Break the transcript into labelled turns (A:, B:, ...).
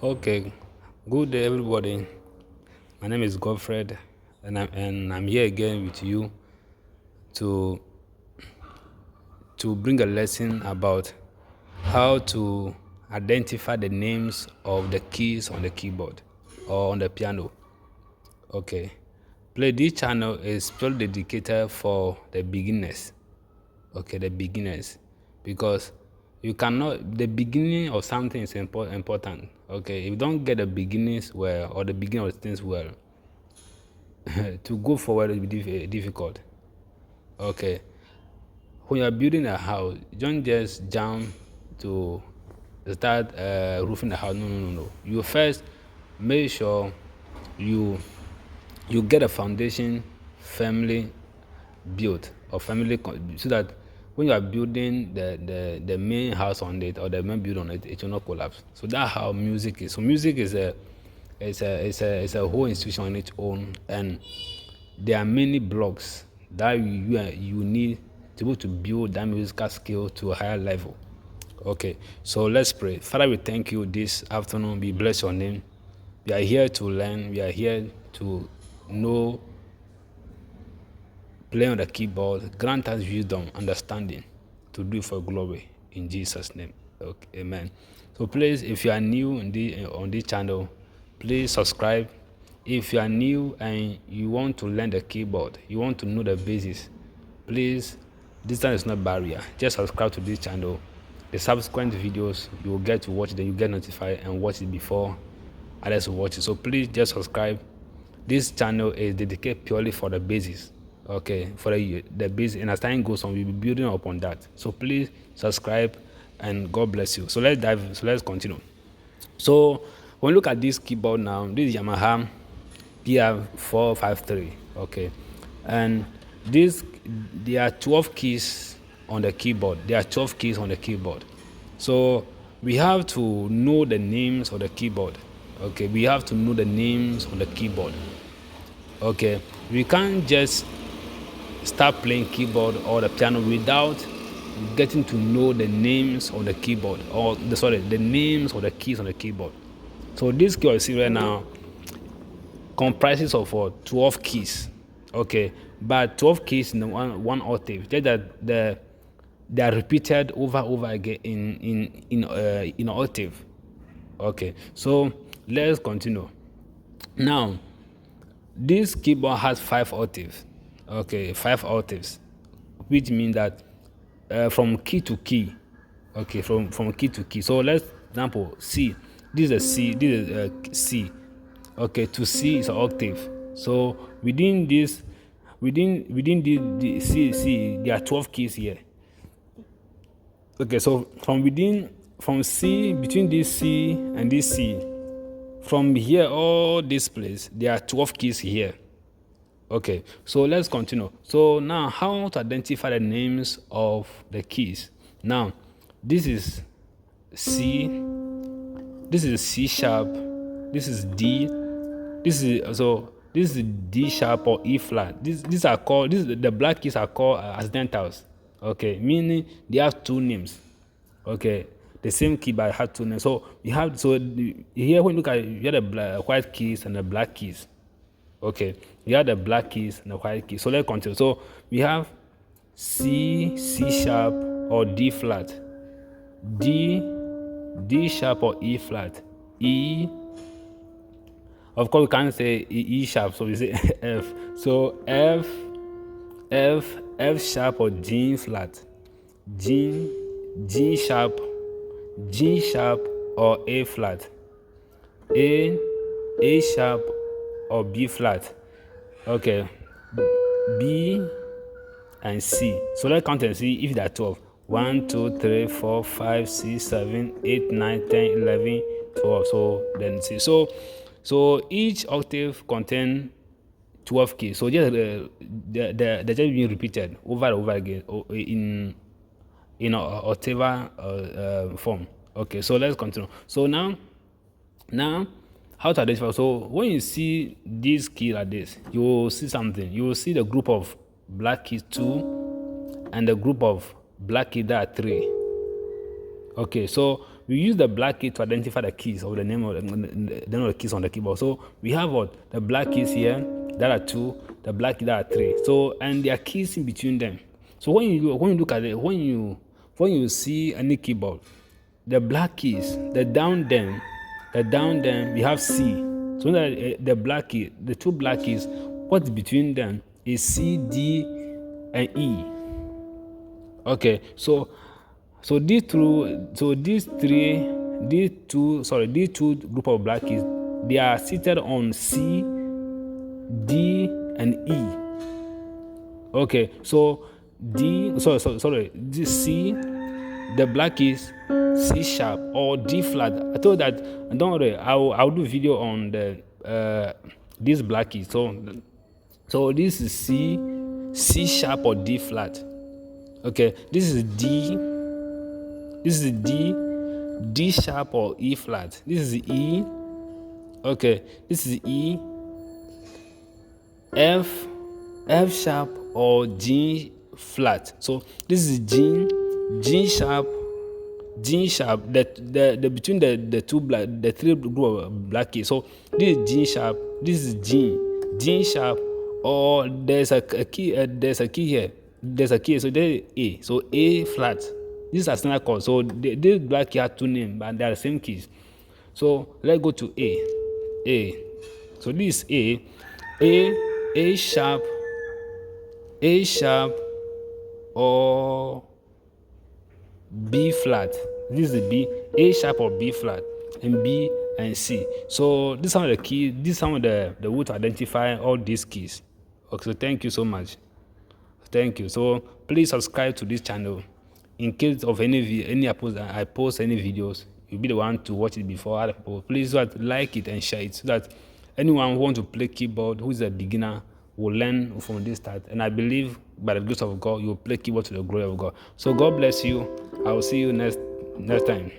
A: Okay, good day, everybody. My name is Godfred, and I'm here again with you to bring a lesson about how to identify the names of the keys on the keyboard or on the piano. Okay, play this channel is purely dedicated for the beginners. Okay, the beginners, because you cannot, the beginning of something is important. Okay, if you don't get the beginnings well or the beginning of things well, to go forward will be difficult. Okay, when you are building a house, don't just jump to start roofing the house. No. You first make sure you get a foundation firmly built or so that when you are building the main house on it or the main build on it, it will not collapse. So that's how music is. So music is a whole institution on its own, and there are many blocks that you need to be able to build that musical skill to a higher level. Okay, so let's pray. Father, we thank you this afternoon. We bless your name. We are here to learn. We are here to know, play on the keyboard. Grant us wisdom, understanding to do for glory. In Jesus' name. Okay, amen. So please, if you are new on this channel, please subscribe. If you are new and you want to learn the keyboard, you want to know the basics, please, this time is not barrier. Just subscribe to this channel. The subsequent videos, you will get to watch them, you get notified and watch it before others will watch it. So please just subscribe. This channel is dedicated purely for the basics. Okay, for the basics, and as time goes on, we'll be building upon that. So please subscribe and God bless you. So let's continue. So when you look at this keyboard now, this is Yamaha PR453. Okay, and there are 12 keys on the keyboard. So we have to know the names of the keyboard. Okay, we have to know the names on the keyboard. Okay, we can't just start playing keyboard or the piano without getting to know the names of the keyboard or the names of the keys on the keyboard. So this key you see right now comprises of 12 keys. Okay, but 12 keys in one octave. Just that they are repeated over again in an octave. Okay, so let's continue. Now, this keyboard has 5 octaves. Okay, 5 octaves, which means that from key to key. Okay, from key to key. So let's example C. This is a C. This is a C. Okay, to C is an octave. So within the C, there are 12 keys here. Okay, so from C, between this C and this C, from here, all this place, there are 12 keys here. Okay, so let's continue. So now, how to identify the names of the keys? Now, this is C, this is C sharp, this is D, this is D sharp or E flat. The black keys are called accidentals. Okay, meaning they have 2 names. Okay, the same key but have 2 names. So here when you look at, you have the white keys and the black keys. Okay, you have the black keys and the white keys. So let's continue. So we have C, C sharp or D flat, D, D sharp or E flat, E. Of course, we can't say E sharp, so we say F. So F, F sharp or G flat, G sharp, G sharp or A flat, A sharp or B flat. Okay, B and C. So let's count and see if there are 12. 1, 2, 3, 4, 5, 6, 7, 8, 9, 10, 11, 12. So then C. So each octave contains 12 keys. So just they're just being repeated over and over again in an octave form. Okay, so let's continue. So now how to identify? So when you see this key like this, you will see something. You will see the group of black keys 2 and the group of black keys that are 3. Okay, so we use the black key to identify the keys or the name of the keys on the keyboard. So we have what? The black keys here, there are 2, the black key, there are 3. So, and there are keys in between them. So when you look at it, when you see any keyboard, the black keys, the down them, we have C. So the black key, the 2 black keys, what's between them is C, D, and E. Okay, so these two group of black keys, they are seated on C, D, and E. Okay, so this C, the black keys, C sharp or D flat. I told that, don't worry, I'll do a video on the this black keys. So this is C sharp or D flat. Okay, this is D sharp or E flat. This is E. Okay, this is E, F sharp or G flat. So this is G sharp. The between the 3 group of black keys. So this is G sharp. This is G sharp. Or there's a key. There's a key here. There's a key. So there is A. So A flat. This is a standard chord. So this black key has 2 names, but they are the same keys. So let's go to A. So this is A sharp or B flat. This is the B, A sharp or B flat, and B and C. So these are the keys. These are the way to identify all these keys. Okay, so thank you so much. Thank you. So please subscribe to this channel. In case of any I post any videos, you'll be the one to watch it before other people. Please like it and share it so that anyone who wants to play keyboard, who is a beginner, will learn from this start. And I believe by the grace of God, you will play keyboard to the glory of God. So God bless you. I will see you next time.